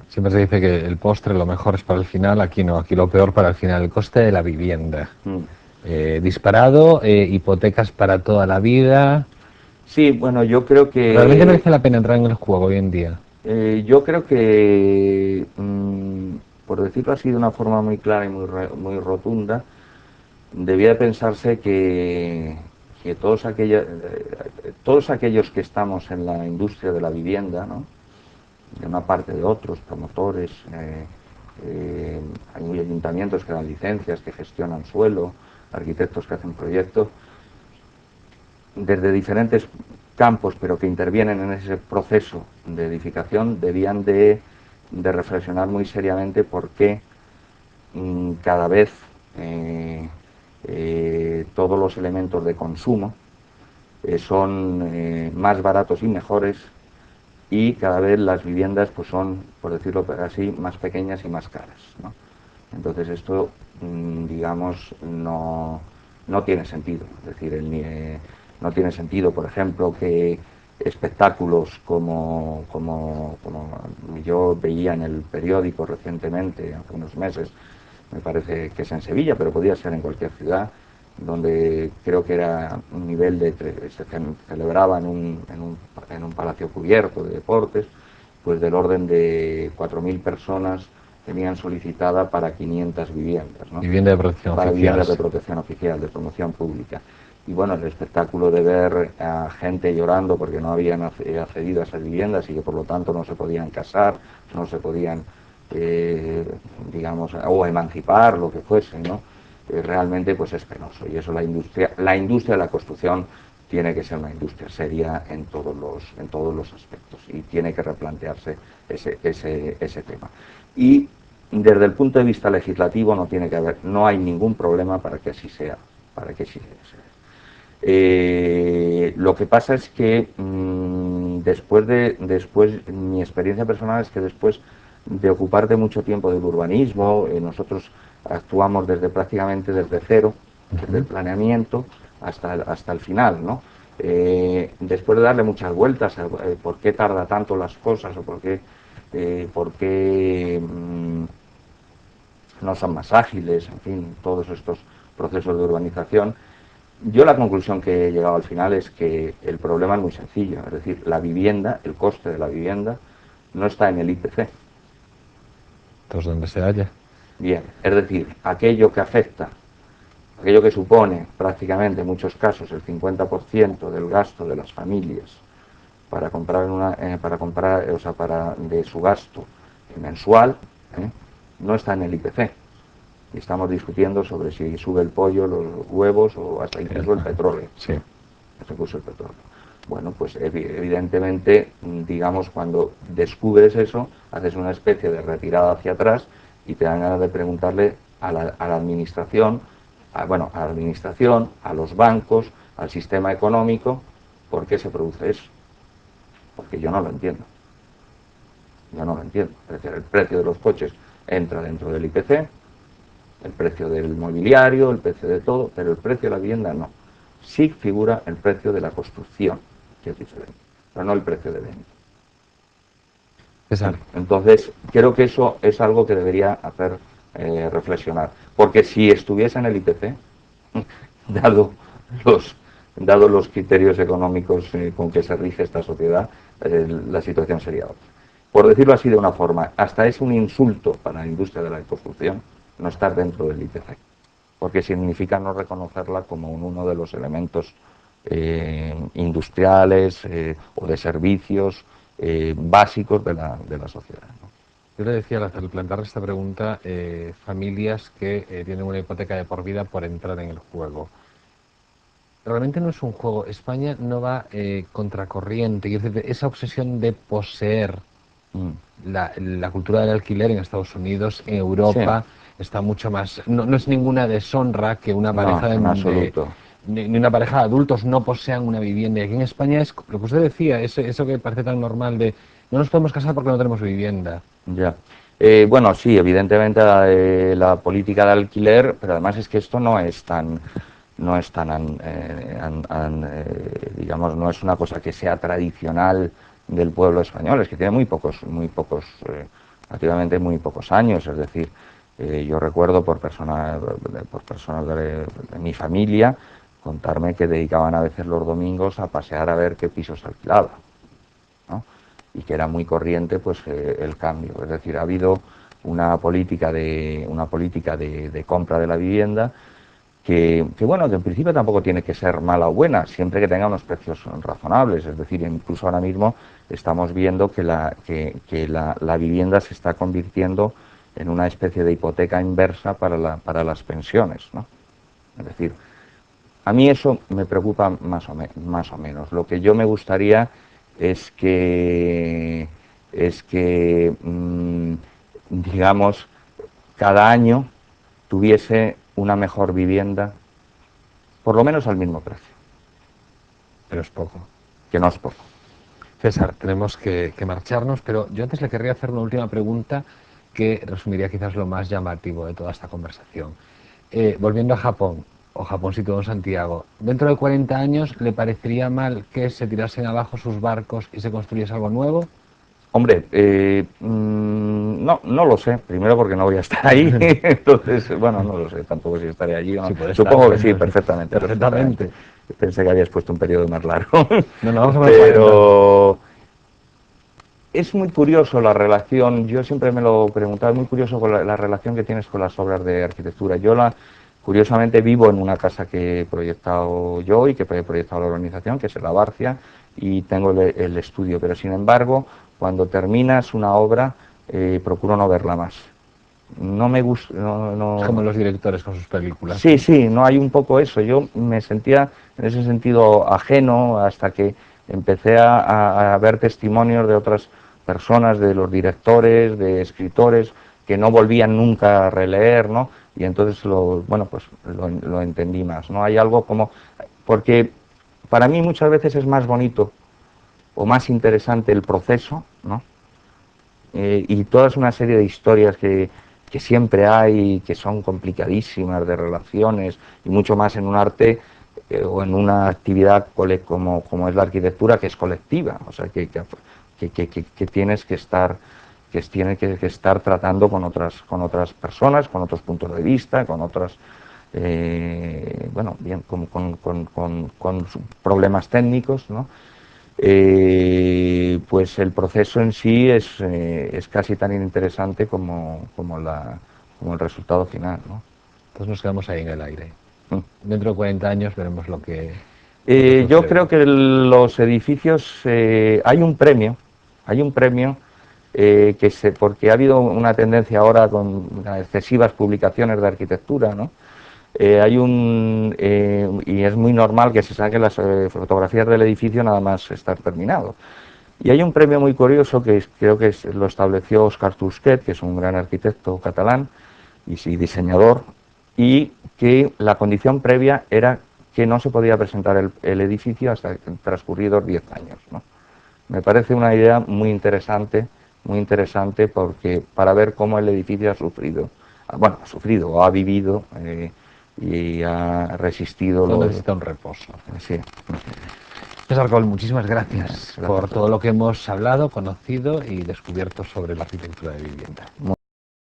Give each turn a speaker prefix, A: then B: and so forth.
A: Siempre se dice que el postre lo mejor es para el final, aquí no, aquí lo peor para el final, el coste de la vivienda. Disparado, hipotecas para toda la vida.
B: Sí, bueno, yo creo
A: ¿Realmente
B: que
A: merece la pena entrar en el juego hoy en día?
B: yo creo que, por decirlo así de una forma muy clara y muy rotunda, debía de pensarse que todos aquellos que estamos en la industria de la vivienda, ¿no? De una parte de otros, promotores, hay ayuntamientos que dan licencias, que gestionan suelo, arquitectos que hacen proyectos, desde diferentes campos, pero que intervienen en ese proceso de edificación, debían de reflexionar muy seriamente por qué cada vez todos los elementos de consumo son más baratos y mejores, y cada vez las viviendas pues son, por decirlo así, más pequeñas y más caras, ¿no? Entonces esto, digamos, no tiene sentido. Es decir, no tiene sentido, por ejemplo, que espectáculos como yo veía en el periódico recientemente, hace unos meses, me parece que es en Sevilla, pero podría ser en cualquier ciudad, donde creo que era un nivel se celebraba en un palacio cubierto de deportes, pues del orden de 4.000 personas tenían solicitada para 500 viviendas, ¿no?
A: Vivienda de protección
B: Para
A: oficial,
B: viviendas de
A: sí.
B: protección oficial, de promoción pública. Y bueno, el espectáculo de ver a gente llorando porque no habían accedido a esas viviendas y que por lo tanto no se podían casar, no se podían, digamos, o emancipar, lo que fuese, ¿no? Realmente pues es penoso, y eso la industria de la construcción tiene que ser una industria seria en todos los aspectos, y tiene que replantearse ese tema. Y desde el punto de vista legislativo no hay ningún problema para que así sea, para que así sea. Lo que pasa es que después mi experiencia personal es que después de ocuparte mucho tiempo del urbanismo, nosotros actuamos prácticamente desde cero, desde el planeamiento hasta el final, ¿no? Después de darle muchas vueltas a por qué tarda tanto las cosas, o por qué no son más ágiles, en fin, todos estos procesos de urbanización, yo la conclusión que he llegado al final es que el problema es muy sencillo, es decir, la vivienda, el coste de la vivienda, no está en el IPC.
A: Entonces, ¿dónde se halla?
B: Bien, es decir, aquello que supone prácticamente en muchos casos el 50% del gasto de las familias para comprar o sea, de su gasto mensual, no está en el IPC. Y estamos discutiendo sobre si sube el pollo, los huevos o hasta incluso el petróleo.
A: Sí.
B: Hasta incluso el petróleo. Bueno, pues evidentemente, digamos, cuando descubres eso, haces una especie de retirada hacia atrás y te dan ganas de preguntarle a la administración, a los bancos, al sistema económico, ¿por qué se produce eso? Porque yo no lo entiendo. Yo no lo entiendo. Es decir, el precio de los coches entra dentro del IPC, el precio del mobiliario, el precio de todo, pero el precio de la vivienda no. Sí figura el precio de la construcción, que es diferente, pero no el precio de venta.
A: César,
B: Entonces, creo que eso es algo que debería hacer reflexionar, porque si estuviese en el IPC, dado los, dado los criterios económicos con que se rige esta sociedad, la situación sería otra. Por decirlo así de una forma, hasta es un insulto para la industria de la construcción no estar dentro del IPC, porque significa no reconocerla como uno de los elementos industriales o de servicios básicos de la sociedad, ¿no?
A: yo le decía al plantear esta pregunta, familias que tienen una hipoteca de por vida por entrar en el juego. Realmente no es un juego. España no va contracorriente. Quiero decir, esa obsesión de poseer la cultura del alquiler en Estados Unidos, en
B: Sí,
A: Europa, está mucho más. No, no es ninguna deshonra que una pareja
B: no, en absoluto.
A: ni una pareja de adultos no posean una vivienda. Y aquí en España es lo que usted decía, eso que parece tan normal de no nos podemos casar porque no tenemos vivienda.
B: Ya. Bueno, sí, evidentemente la política de alquiler, pero además es que esto no es tan, digamos, no es una cosa que sea tradicional del pueblo español, es que tiene muy pocos relativamente muy pocos años, es decir, yo recuerdo por personas de mi familia contarme que dedicaban a veces los domingos a pasear a ver qué pisos alquilaba, ¿no? Y que era muy corriente pues el cambio, es decir, ha habido una política de compra de la vivienda bueno, que en principio tampoco tiene que ser mala o buena, siempre que tenga unos precios razonables. Es decir, incluso ahora mismo estamos viendo que la vivienda se está convirtiendo en una especie de hipoteca inversa para las pensiones, ¿no? Es decir, a mí eso me preocupa más o menos. Lo que yo me gustaría es que digamos, cada año tuviese una mejor vivienda, por lo menos al mismo precio,
A: Pero es poco.
B: que no es poco.
A: César, tenemos que marcharnos, pero yo antes le querría hacer una última pregunta que resumiría quizás lo más llamativo de toda esta conversación. Volviendo a Japón, o Japón situado en Santiago, dentro de 40 años, ¿le parecería mal que se tirasen abajo sus barcos y se construyese algo nuevo?
B: Hombre, no lo sé. Primero porque no voy a estar ahí. Entonces, bueno, no lo sé tampoco si estaré allí o no.
A: Sí, puede
B: Supongo
A: estar,
B: que sí, perfectamente.
A: perfectamente.
B: Pensé que habías puesto un periodo más largo.
A: No, no, vamos a ver 40.
B: Pero es muy curioso la relación, yo siempre me lo preguntaba, es muy curioso con la relación que tienes con las obras de arquitectura. Curiosamente, vivo en una casa que he proyectado yo y que he proyectado la organización, que es la Barcia, y tengo el estudio, pero sin embargo, cuando terminas una obra, procuro no verla más. No me gusta.
A: Es como los directores con sus películas.
B: Sí, sí, no hay un poco eso. Yo me sentía en ese sentido ajeno hasta que empecé a ver testimonios de otras personas, de los directores, de escritores, que no volvían nunca a releer, ¿no? Y entonces lo entendí más, ¿no? Hay algo como. Porque para mí muchas veces es más bonito o más interesante el proceso, ¿no? Y toda una serie de historias que siempre hay, que son complicadísimas, de relaciones, y mucho más en un arte o en una actividad como es la arquitectura, que es colectiva, o sea, que tienes que estar que estar tratando con otras personas, con otros puntos de vista, con otras con problemas técnicos, ¿no? Pues el proceso en sí es casi tan interesante como el resultado final, ¿no?
A: Entonces nos quedamos ahí en el aire.
B: Mm.
A: Dentro de 40 años veremos lo que
B: Yo
A: sucede.
B: creo que los edificios, hay un premio porque ha habido una tendencia ahora con excesivas publicaciones de arquitectura, ¿no? Y es muy normal que se saquen las fotografías del edificio nada más estar terminado. Y hay un premio muy curioso creo que lo estableció Oscar Tusquet, que es un gran arquitecto catalán y sí, diseñador, y que la condición previa era que no se podía presentar el edificio hasta transcurridos 10 años, ¿no? Me parece una idea muy interesante porque para ver cómo el edificio ha sufrido o ha vivido y ha resistido
A: Solo necesita un reposo.
B: Sí.
A: César Coll, muchísimas gracias
B: Gracias
A: por todo lo que hemos hablado, conocido y descubierto sobre la arquitectura de vivienda.